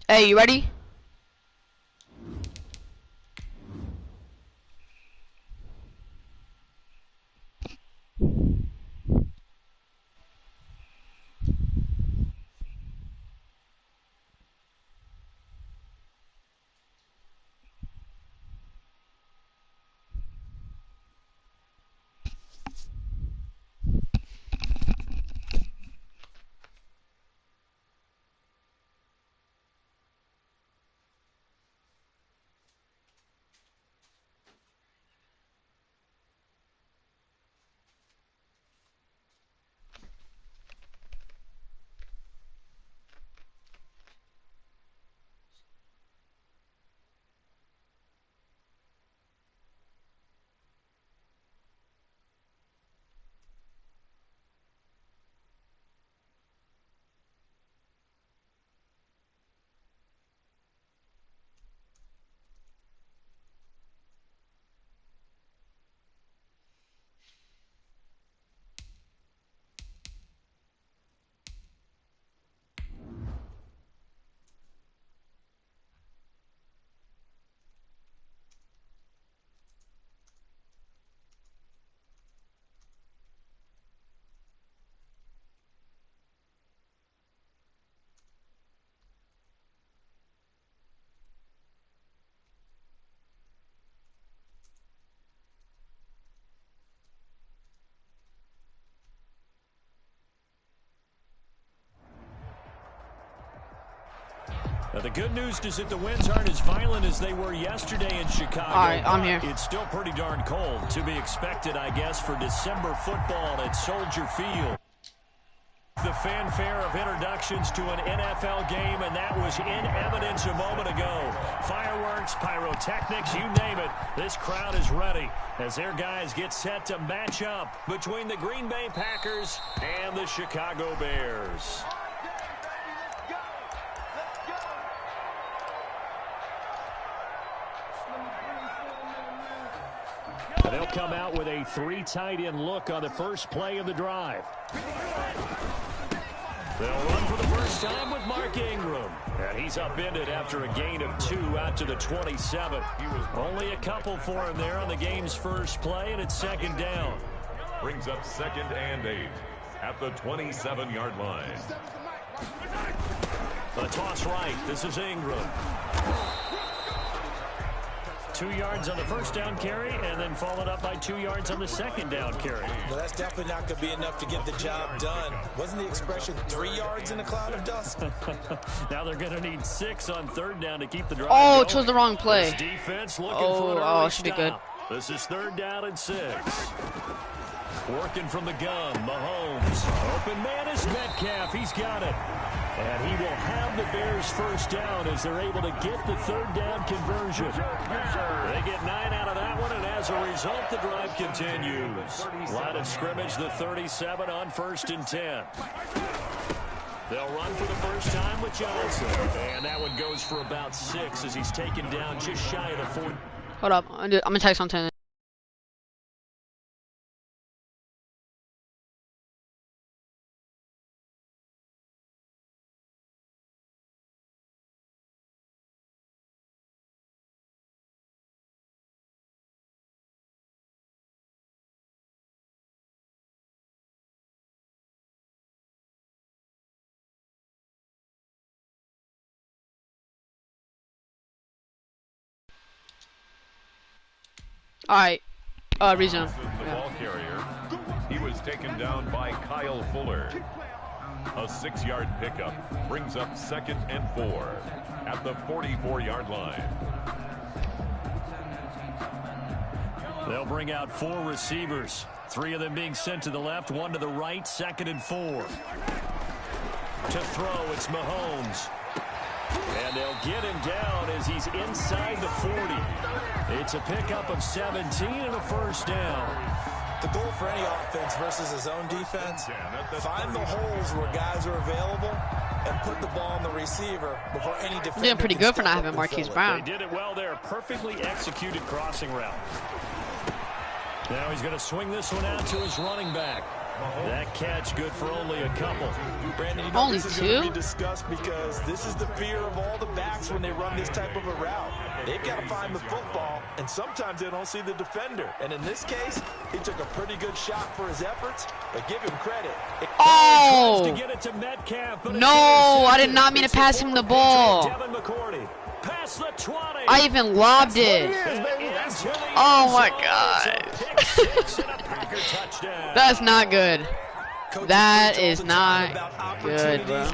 Hey, you ready? Now, the good news is that the winds aren't as violent as they were yesterday in Chicago. All right, I'm here. It's still pretty darn cold. To be expected, I guess, for December football at Soldier Field. The fanfare of introductions to an NFL game, and that was in evidence a moment ago. Fireworks, pyrotechnics, you name it. This crowd is ready as their guys get set to match up between the Green Bay Packers and the Chicago Bears. They'll come out with a 3 tight end look on the first play of the drive. They'll run for the first time with Mark Ingram. And he's upended after a gain of 2 out to the 27. Only a couple for him there on the game's first play, and it's second down. Brings up 2nd and 8 at the 27-yard line. The toss right. This is Ingram. 2 yards on the first down carry, and then followed up by 2 yards on the second down carry. Well, that's definitely not going to be enough to get the job done. Wasn't the expression 3 yards in a cloud of dust? Now they're going to need 6 on third down to keep the drive Oh, going. chose the wrong play. This defense looking for an early Oh, should be stop. good. This is 3rd down and 6. Working from the gun, Mahomes. Open man is Metcalf. He's got it. And he will have the Bears first down as they're able to get the 3rd down conversion. They get 9 out of that one, and as a result, the drive continues. Line of scrimmage, the 37 on 1st and 10. They'll run for the first time with Johnson. And that one goes for about 6 as he's taken down just shy of the 40. Hold up. I'm going to text something. All right. Resume. The ball carrier. He was taken down by Kyle Fuller. A 6-yard pickup brings up 2nd and 4 at the 44-yard line. They'll bring out 4 receivers. 3 of them being sent to the left, 1 to the right, 2nd and 4. To throw, it's Mahomes. And they'll get him down as he's inside the 40. It's a pickup of 17 and a first down. The goal for any offense versus his own defense, find the holes where guys are available and put the ball on the receiver before any defender. Doing pretty good for not having Marquise Brown. They did it well there. Perfectly executed crossing route. Now he's going to swing this one out to his running back. That catch good for only a couple. Brandon, you know Only this is going to two? be discussed because this is the fear of all the backs when they run this type of a route. They've got to find the football, and sometimes they don't see the defender. And in this case, he took a pretty good shot for his efforts, but give him credit. Oh! To get it to Metcalf, but No, I did not mean to pass him the ball. Past the 20. I even lobbed it. Oh my god. That's not good. That is not good, bro.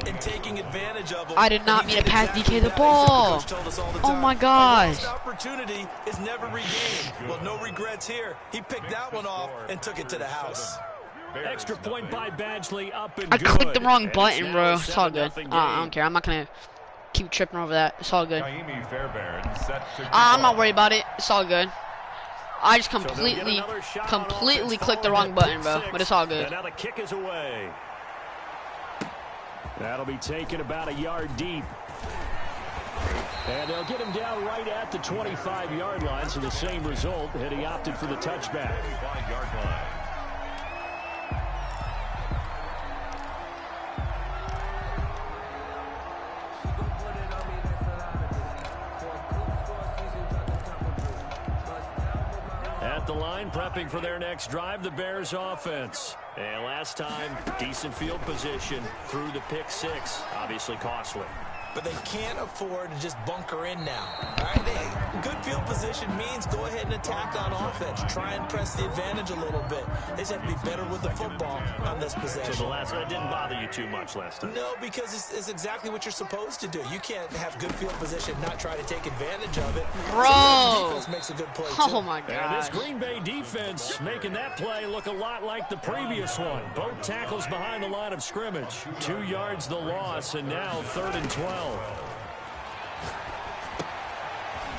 I did not mean to pass DK the ball. Oh my gosh. Opportunity is never regained. Well, no regrets here. He picked that one off and took it to the house. Extra point by Badgley, up and I good. clicked the wrong And button, it's bro. now It's all good. 7-0 I don't game. care. I'm not gonna keep tripping over that. It's all good. Naimi Fairbairn set to I'm not kick worried about it. It's all good. I just So they'll get completely another shot on offense clicked the following wrong that button, pick bro. six. But it's all And good. now the kick is away. That'll be taken about a yard deep. And they'll get him down right at the 25-yard line, so the same result, and he opted for the touchback. 5-yard line. At the line, prepping for their next drive, the Bears offense. And last time, decent field position through the pick six. Obviously costly. But they can't afford to just bunker in now. All right, good field position means go ahead and attack on offense. Try and press the advantage a little bit. They just have to be better with the football on this possession. So the last one didn't bother you too much last time. No, because it's exactly what you're supposed to do. You can't have good field position, not try to take advantage of it. Bro. Sometimes the defense makes a good play, too. Oh my And this god. Green Bay defense making that play look a lot like the previous one. Both tackles behind the line of scrimmage. 2 yards the loss, and now 3rd and 12.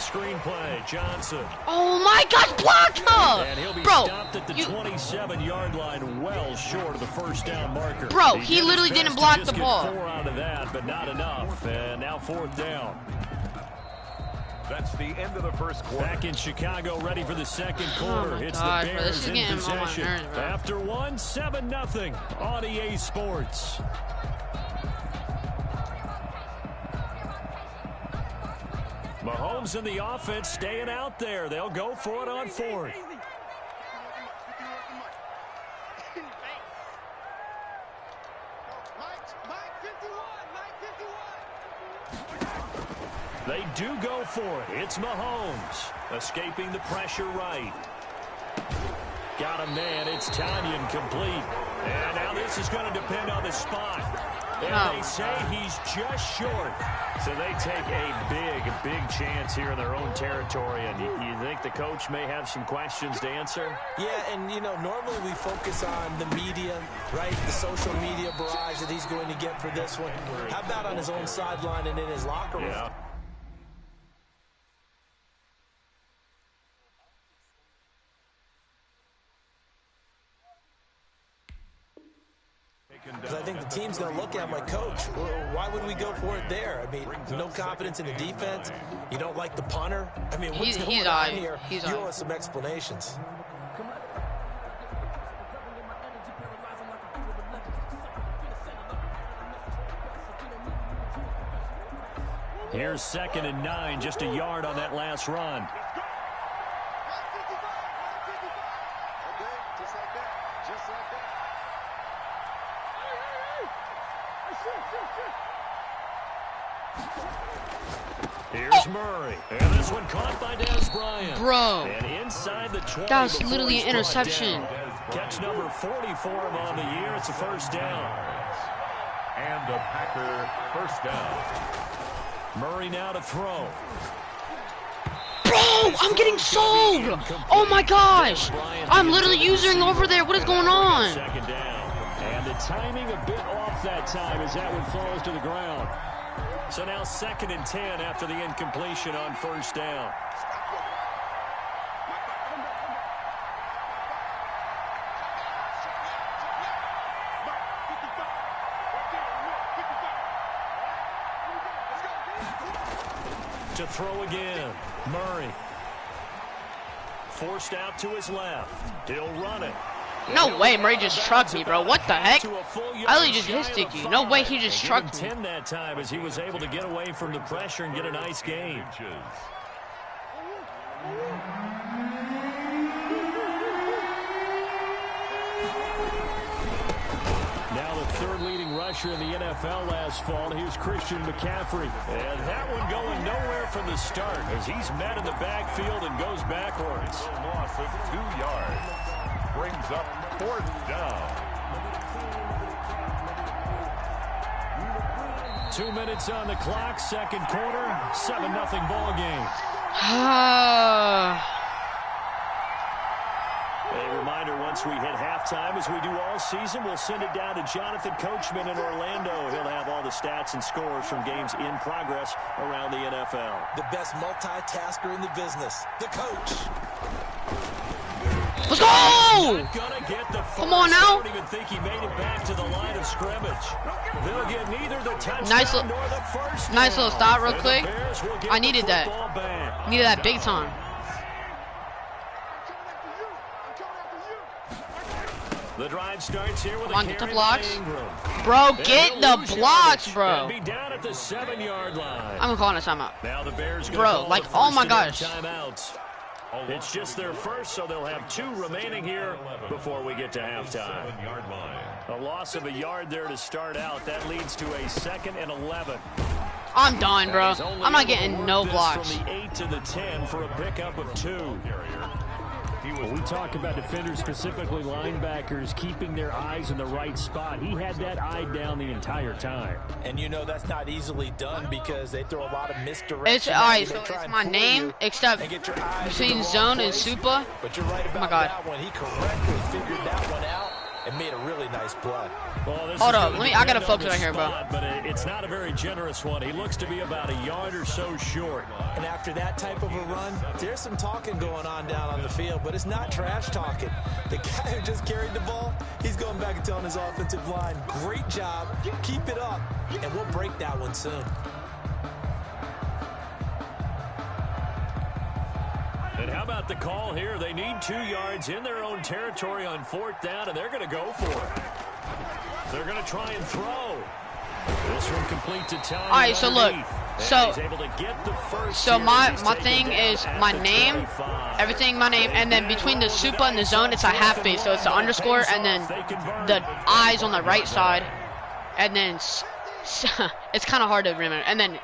Screen play, Johnson. Oh my god, blocked And he'll her! be Bro, stopped at the you, 27-yard line, well short of the first down marker. Bro, He he did literally his best didn't to block just the get ball. 4 out of that, but not enough. And now 4th down. That's the end of the first quarter. Back in Chicago, ready for the second quarter. my It's gosh, the bro, this Bears is in getting on my possession. nerves, bro. After one, 7-0 on EA Sports. Mahomes and the offense staying out there. They'll go for it on 4th. They do go for it. It's Mahomes escaping the pressure right. Got a man. It's Tanyan complete. And now this is going to depend on the spot. And they say he's just short. So they take a big chance here in their own territory. And you think the coach may have some questions to answer? Yeah, and, you know, normally we focus on the media, right? The social media barrage that he's going to get for this one. How about on his own sideline and in his locker room? Yeah. Because I think the team's going to look at him like, Coach, why would we go for it there? I mean, no confidence in the defense. You don't like the punter. I mean, what's going on alright. here? He's You alright. want some explanations. Here's 2nd and 9, just a yard on that last run. Here's Murray. And this one caught by Dez Bryant. Bro. And inside the 20. That was before literally he's an brought interception. down. Catch number 44 on the year. It's a first down. And a Packer first down. Murray now to throw. Bro, I'm getting sold! Oh my gosh! I'm literally using over there. What is going on? Second down. And the timing a bit off that time as that one falls to the ground. So now 2nd and 10 after the incompletion on first down. To throw again, Murray. Forced out to his left. He'll run it. No way, Murray just trucked me, bro. What the heck? I literally just hit stick you. No way, he just trucked me. 10 that time as he was able to get away from the pressure and get a nice gain. Now the third leading rusher in the NFL last fall. Here's Christian McCaffrey. And that one going nowhere from the start as he's met in the backfield and goes backwards. A loss of 2 yards. Brings up 4th down. 2 minutes on the clock, second quarter, 7-0 ball game. A reminder, once we hit halftime, as we do all season, we'll send it down to Jonathan Coachman in Orlando. He'll have all the stats and scores from games in progress around the NFL. The best multitasker in the business, the coach. Let's go! Come on now. I don't even think he made it back to the line of scrimmage. They'll get neither the touchdown nor the first nice little stop real down. quick. I needed that. Needed that big time. The drive starts here with Come on, get the blocks. Ingram. Bro, get the blocks, bro. Be down at the 7-yard line. I'm calling a timeout. Now the Bears bro, like, oh my gosh. Timeouts. It's just their first, so they'll have 2 remaining here before we get to halftime. A loss of a yard there to start out. That leads to a 2nd and 11. I'm done, bro. I'm not getting no blocks. From the 8 to the 10 for a pickup of 2. When we talk about defenders, specifically linebackers, keeping their eyes in the right spot, he had that eye down the entire time. And you know that's not easily done because they throw a lot of misdirection. It's alright, so it's my name, except between zone and super. But you're right about that one. He correctly figured that one out and made a really nice play. Well, hold up, I gotta focus right here, bro. But it's not a very generous one. He looks to be about a yard or so short. And after that type of a run, there's some talking going on down on the field, but it's not trash talking. The guy who just carried the ball, he's going back and telling his offensive line, great job, keep it up, and we'll break that one soon. And how about the call here? They need 2 yards in their own territory on 4th down, and they're going to go for it. They're going to try and throw. This one complete to time. All right, so look. So my thing is my name, everything my name, and then between the super and the zone, it's a half base. So it's the underscore, and then the eyes on the right side, and then it's kind of hard to remember. And then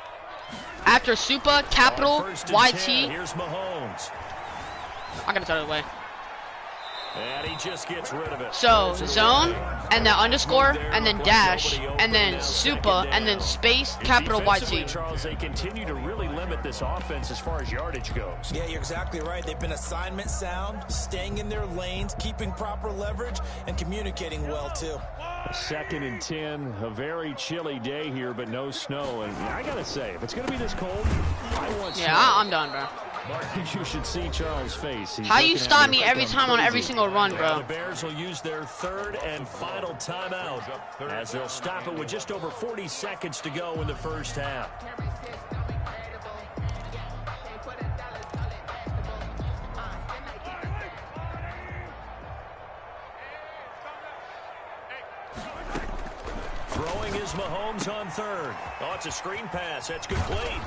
after super, capital YT. Here's Mahomes. I gotta throw it away. And he just gets rid of it. So zone, and then underscore, and then dash, and then super, and then space, capital YT. Charles, they continue to really limit this offense as far as yardage goes. Yeah, you're exactly right. They've been assignment sound, staying in their lanes, keeping proper leverage, and communicating well, too. 2nd and 10, a very chilly day here, but no snow. And I got to say, if it's going to be this cold, I want snow. Yeah, I'm done, bro. You should see Charles' face. How you stop me every time on every single run, bro? The Bears will use their 3rd and final timeout as they'll stop it with just over 40 seconds to go in the first half. Throwing is Mahomes on 3rd. Oh, it's a screen pass. That's complete.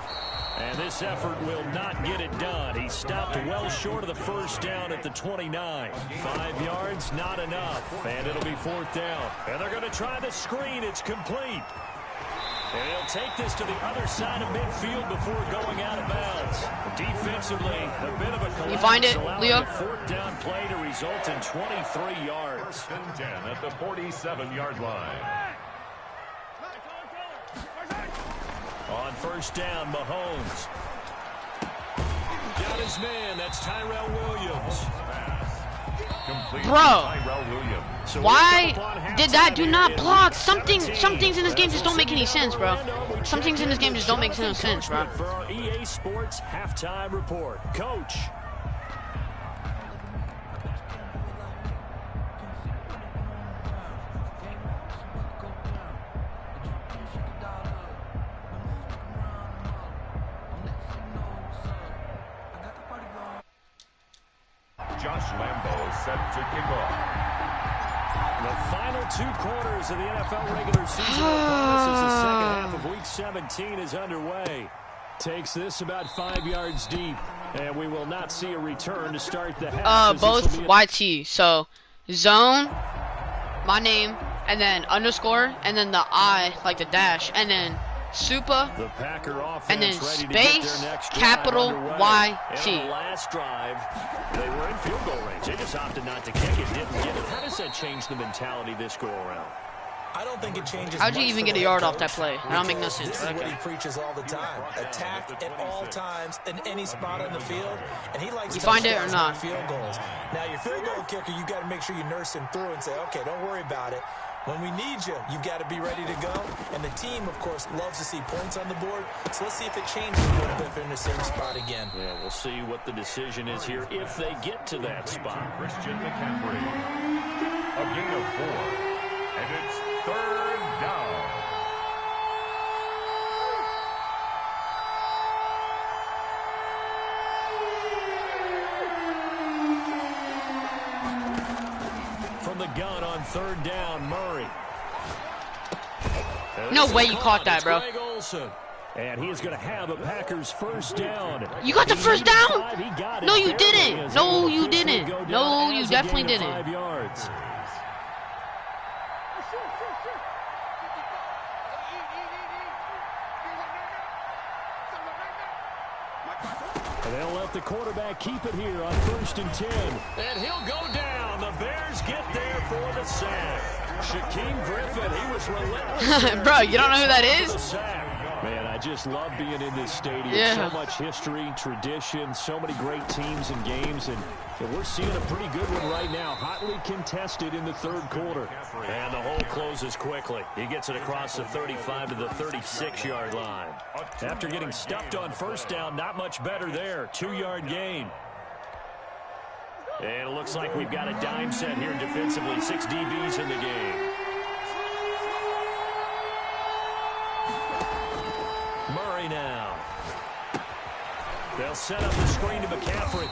And this effort will not get it done. He stopped well short of the first down at the 29. 5 yards, not enough. And it'll be 4th down. And they're going to try the screen. It's complete. And he'll take this to the other side of midfield before going out of bounds. Defensively, a bit of a collapse. You find it, Leo? 4th down play to result in 23 yards. 1st and 10 at the 47-yard line. On 1st down, Mahomes. Got his man. That's Tyrell Williams. Bro, why did that do not block? Some things in this game just don't make any sense, bro. Some things in this game just don't make no sense, bro. For our EA Sports halftime report, Coach. Josh Lambo set to kick off. The final 2 quarters of the NFL regular season are upon us as the second half of Week 17 is underway. Takes this about 5 yards deep, and we will not see a return to start the half. Both YT. So, zone, my name, and then underscore, and then the I, like the dash, and then super, and then space, capital YT. And the last drive, they were in field goal range. They just opted not to kick it, didn't get it. How does that change the mentality this go around? I don't think it changes. How'd you even get a yard off that play? That don't make no sense. This is what he preaches all the time. Attack at all times in any spot on the field. And he likes you find it or not? Field goals. Now, your field goal kicker, you got to make sure you nurse him through and say, okay, don't worry about it. When we need you, you've got to be ready to go. And the team, of course, loves to see points on the board. So let's see if it changes a little bit if they're in the same spot again. Yeah, we'll see what the decision is here if they get to that spot. Christian McCaffrey. A gain of 4. And it's 3rd down. From the gun on 3rd down, Murray. No way you caught that, bro. And he is going to have a Packers first down. You got the first down? No, you didn't. No, you didn't. No, you definitely didn't. 5 yards. And they'll let the quarterback keep it here on 1st and 10. And he'll go down. The Bears get there for the sack. Shaquem Griffin, he was relentless. Bro, you don't know who that is? Man, I just love being in this stadium. Yeah. So much history, tradition, so many great teams and games, and we're seeing a pretty good one right now. Hotly contested in the 3rd quarter. And the hole closes quickly. He gets it across the 35 to the 36-yard line. After getting stuffed on 1st down, not much better there. 2-yard gain. And it looks like we've got a dime set here defensively. 6 DBs in the game. Murray now. They'll set up the screen to McCaffrey.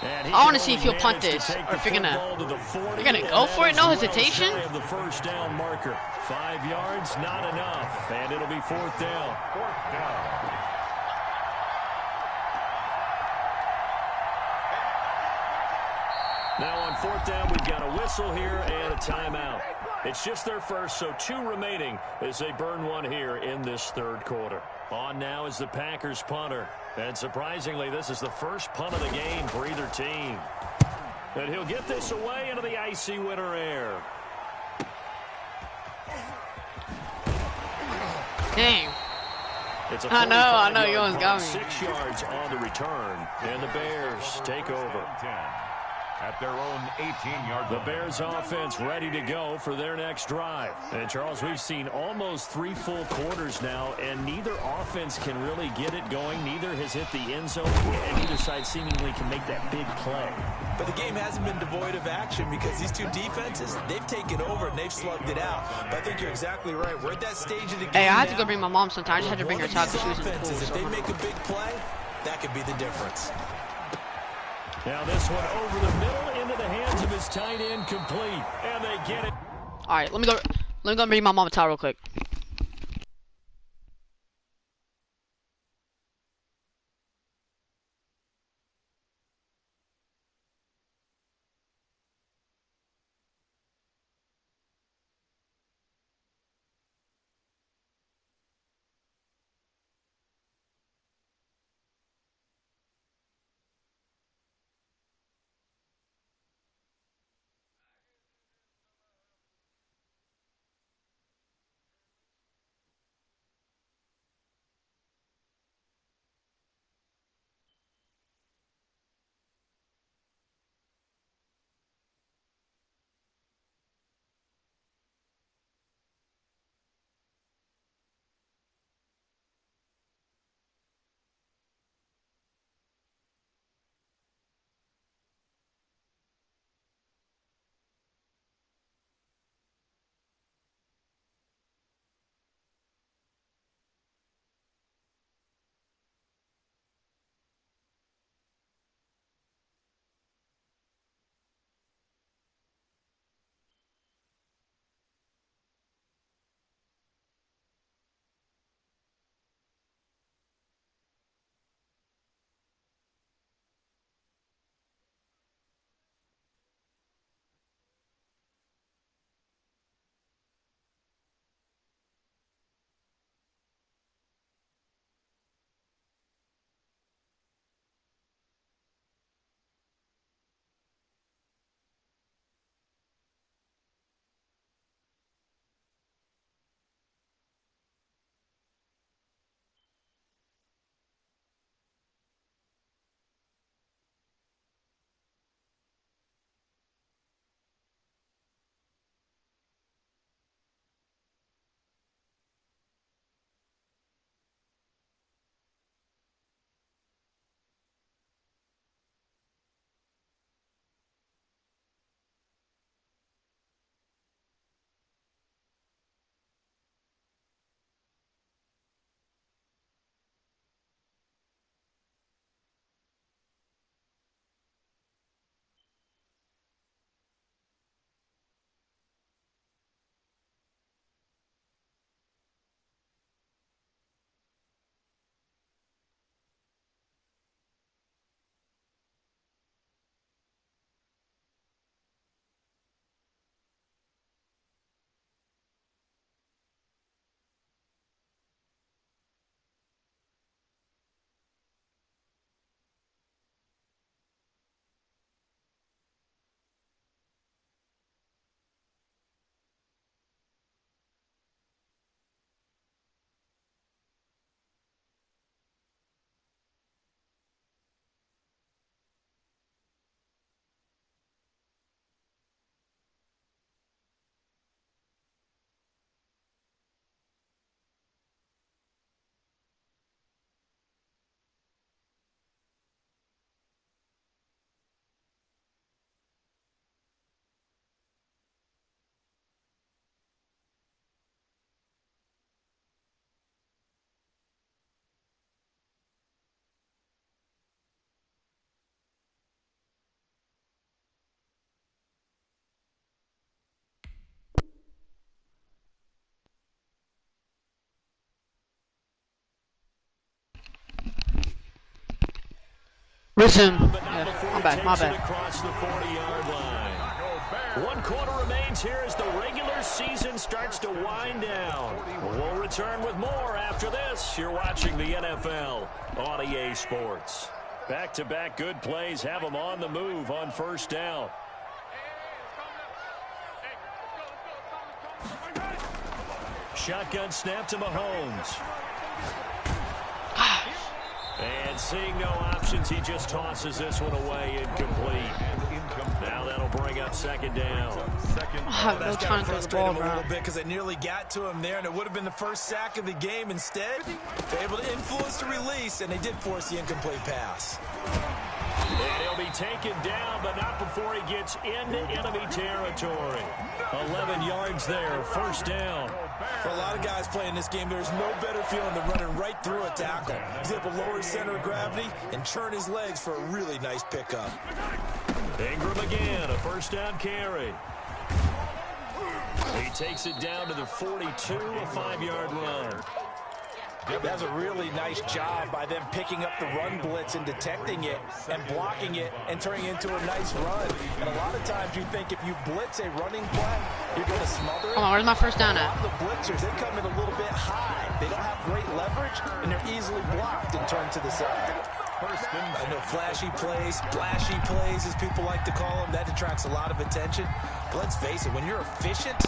I want to see if he'll punt this, or if you're gonna go for it, no hesitation. The 1st down marker. 5 yards, not enough, and it'll be 4th down. 4th down. Now on 4th down, we've got a whistle here and a timeout. It's just their first, so 2 remaining as they burn one here in this 3rd quarter. On now is the Packers punter. And surprisingly, this is the first punt of the game for either team. And he'll get this away into the icy winter air. Dang. It's a I know, you almost got me. 6 yards on the return, and the Bears take over. At their own 18-yard line. The Bears offense ready to go for their next drive. And, Charles, we've seen almost 3 full quarters now, and neither offense can really get it going. Neither has hit the end zone, and either side seemingly can make that big play. But the game hasn't been devoid of action because these 2 defenses, they've taken over and they've slugged it out. But I think you're exactly right. We're at that stage of the game. Hey, I had to go bring my mom sometime. I just had to bring her child because she was in the pool. If they make a big play, that could be the difference. Now this one over the middle into the hands of his tight end, complete, and they get it. All right, let me go bring my mom a towel real quick. Resume. But not Yeah, before my he bad, takes my it bad. across the 40-yard line. 1 quarter remains here as the regular season starts to wind down. We'll return with more after this. You're watching the NFL on EA Sports. Back-to-back good plays have them on the move on first down. Shotgun snap to Mahomes. And seeing no options, he just tosses this one away, incomplete. Now that'll bring up second down. I have no time to throw the ball him a little around. bit because they nearly got to him there, and it would have been the first sack of the game. Instead, they're able to influence the release, and they did force the incomplete pass. And he'll be taken down, but not before he gets into enemy territory. 11 yards there, first down. For a lot of guys playing this game, there's no better feeling than running right through a tackle. He's able to lower his center of gravity and churn his legs for a really nice pickup. Ingram again, a first down carry. He takes it down to the 42, a 5-yard run. That's a really nice job by them picking up the run blitz and detecting it and blocking it and turning it into a nice run. And a lot of times you think if you blitz a running play, you're going to smother it. Come on, where's my first down A at? lot of the blitzers, they come in a little bit high. They don't have great leverage, and they're easily blocked and turned to the side. I know flashy plays, flashy plays, as people like to call them, that attracts a lot of attention. But let's face it, when you're efficient,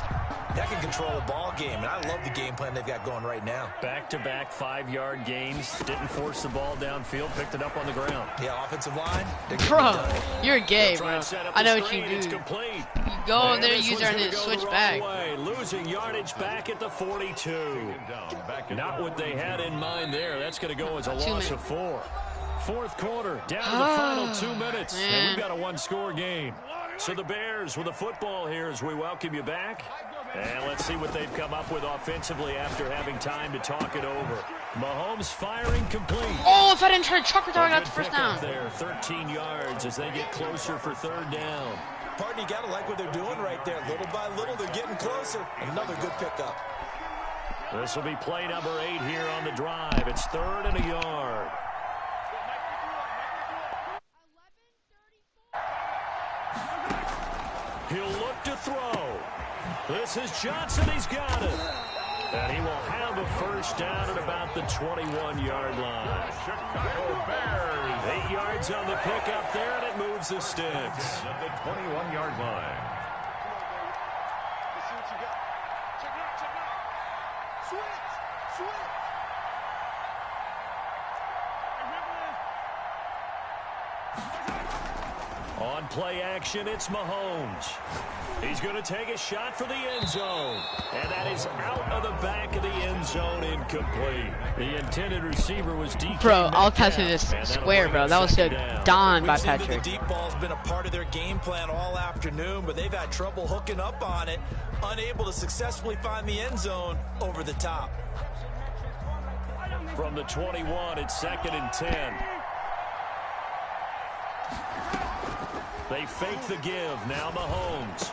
that can control a ball game, and I love the game plan they've got going right now. Back-to-back 5-yard gains. Didn't force the ball downfield. Picked it up on the ground. Yeah, offensive line. Bro, you're gay, bro. I know what you It's do. complete. You go in there, And this use one's her, and gonna then go switch the wrong back. way. Losing yardage back at the 42. Not what they had in mind there. That's going to go as a loss of 4. Fourth quarter, down to the final 2 minutes. And Man. we've got a one-score game. So the Bears with the football here as we welcome you back. And let's see what they've come up with offensively after having time to talk it over. Mahomes firing complete. Oh, if I didn't try to chuck it, I got the Good first pickup down. there, 13 yards as they get closer for third down. Partner, you got to like what they're doing right there. Little by little, they're getting closer. Another good pickup. This will be play number 8 here on the drive. It's 3rd and a yard. He'll look to throw. This is Johnson. He's got it. And he will have a first down at about the 21-yard line. Chicago Bears. 8 yards on the pickup there, and it moves the sticks. At the 21-yard line. On play action, it's Mahomes. He's going to take a shot for the end zone. And that is out of the back of the end zone, incomplete. The intended receiver was DK. Bro, I'll touch Metcalf, this and that'll square, bring bro. up That was second a down. don by We've seen that Patrick. the deep ball's been a part of their game plan all afternoon, but they've had trouble hooking up on it, unable to successfully find the end zone over the top. From the 21, it's 2nd and 10. They fake the give. Now Mahomes.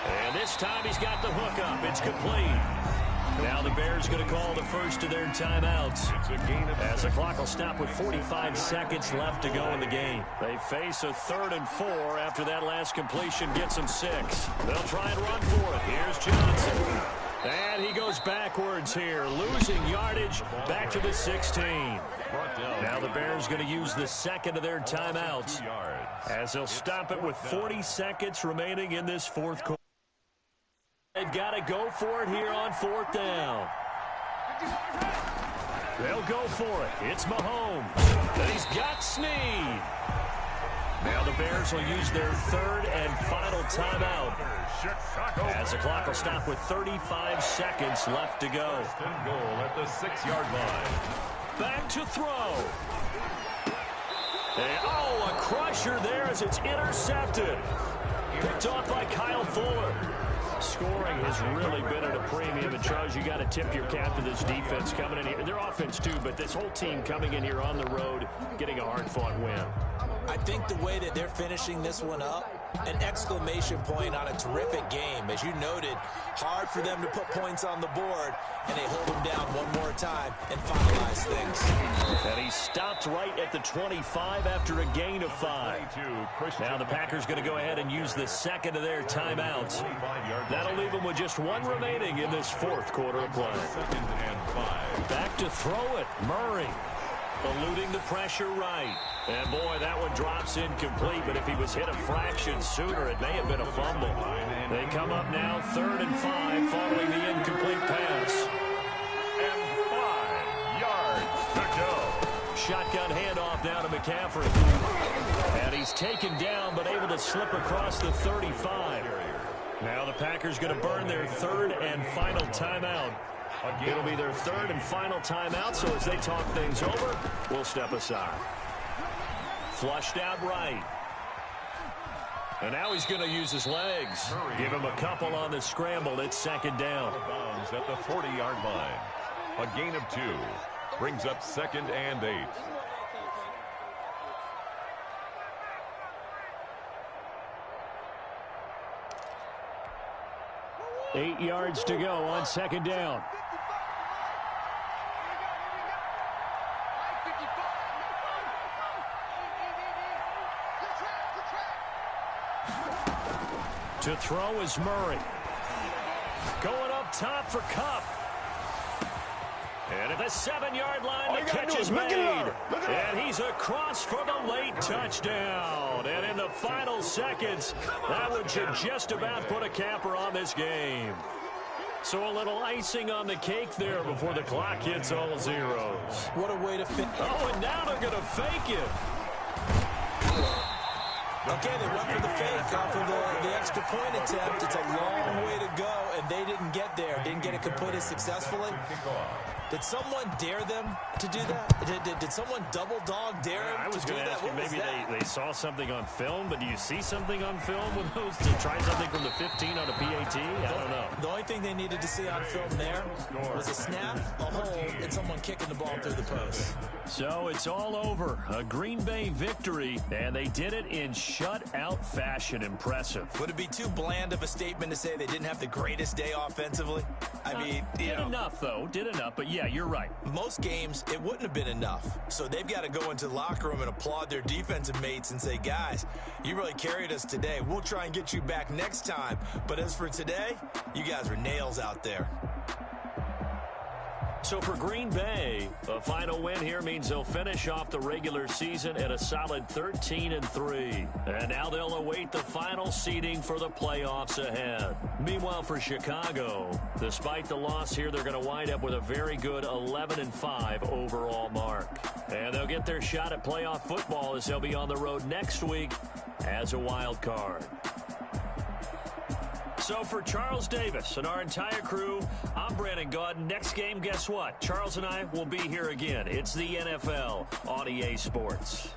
And this time he's got the hook up. It's complete. Now the Bears going to call the first of their timeouts. As the clock will stop with 45 seconds left to go in the game. They face a 3rd and 4 after that last completion gets them 6. They'll try and run for it. Here's Johnson. And he goes backwards here, losing yardage back to the 16. Now the Bears going to use the second of their timeouts as they'll stop it with 40 seconds remaining in this fourth quarter. They've got to go for it here on 4th down. They'll go for it. It's Mahomes. And he's got Snead. Now the Bears will use their 3rd and final timeout as the clock will stop with 35 seconds left to go. Goal at the 6-yard line. Back to throw. And, oh, a crusher there as it's intercepted. Picked off by Kyle Fuller. Scoring has really been at a premium. And Charles, you got to tip your cap to this defense coming in here. Their offense too, but this whole team coming in here on the road, getting a hard-fought win. I think the way that they're finishing this one up An exclamation point on a terrific game. As you noted, hard for them to put points on the board, and they hold them down one more time and finalize things. And he stopped right at the 25 after a gain of 5. Now the Packers going to go ahead and use the second of their timeouts. That'll leave them with just one remaining in this fourth quarter of play. Back to throw it, Murray. Eluding the pressure right. And boy, that one drops incomplete, but if he was hit a fraction sooner, it may have been a fumble. They come up now 3rd and 5 following the incomplete pass. And 5 yards to go. Shotgun handoff now to McCaffrey. And he's taken down, but able to slip across the 35. Now the Packers going to burn their 3rd and final timeout. It'll be their 3rd and final timeout, so as they talk things over, we'll step aside. Flushed out right. And now he's going to use his legs. Give him a couple on the scramble. It's 2nd down. At the 40-yard line. A gain of 2. Brings up 2nd and 8. Eight yards to go on 2nd down. To throw is Murray. Going up top for Kupp. And at the 7-yard line, the catch is made. And he's across for the late touchdown. And in the final seconds, that one should just about put a capper on this game. So a little icing on the cake there before the clock hits all zeros. What a way to fit. Oh, and now they're going to fake it. Okay, they went for the fake off of the extra point attempt. It's a long way to go, and they didn't get there. Didn't get it completed successfully. Did someone dare them to do that? Did someone double dog dare them I was to do going to that? ask you, What was maybe that? they saw something on film, but do you see something on film with those to try something from the 15 on a PAT? I don't know. The only thing they needed to see on film there was a snap, a hold, and someone kicking the ball through the post. So it's all over. A Green Bay victory, and they did it in shutout fashion. Impressive. Would it be too bland of a statement to say they didn't have the greatest day offensively? I mean, did enough, though. Did enough, but yeah, you're right. Most games, it wouldn't have been enough. So they've got to go into the locker room and applaud their defensive mates and say, guys, you really carried us today. We'll try and get you back next time. But as for today, you guys are nails out there. So for Green Bay, a final win here means they'll finish off the regular season at a solid 13-3. And now they'll await the final seeding for the playoffs ahead. Meanwhile, for Chicago, despite the loss here, they're going to wind up with a very good 11-5 overall mark. And they'll get their shot at playoff football as they'll be on the road next week as a wild card. So for Charles Davis and our entire crew, I'm Brandon Gaudin. Next game, guess what? Charles and I will be here again. It's the NFL on EA Sports.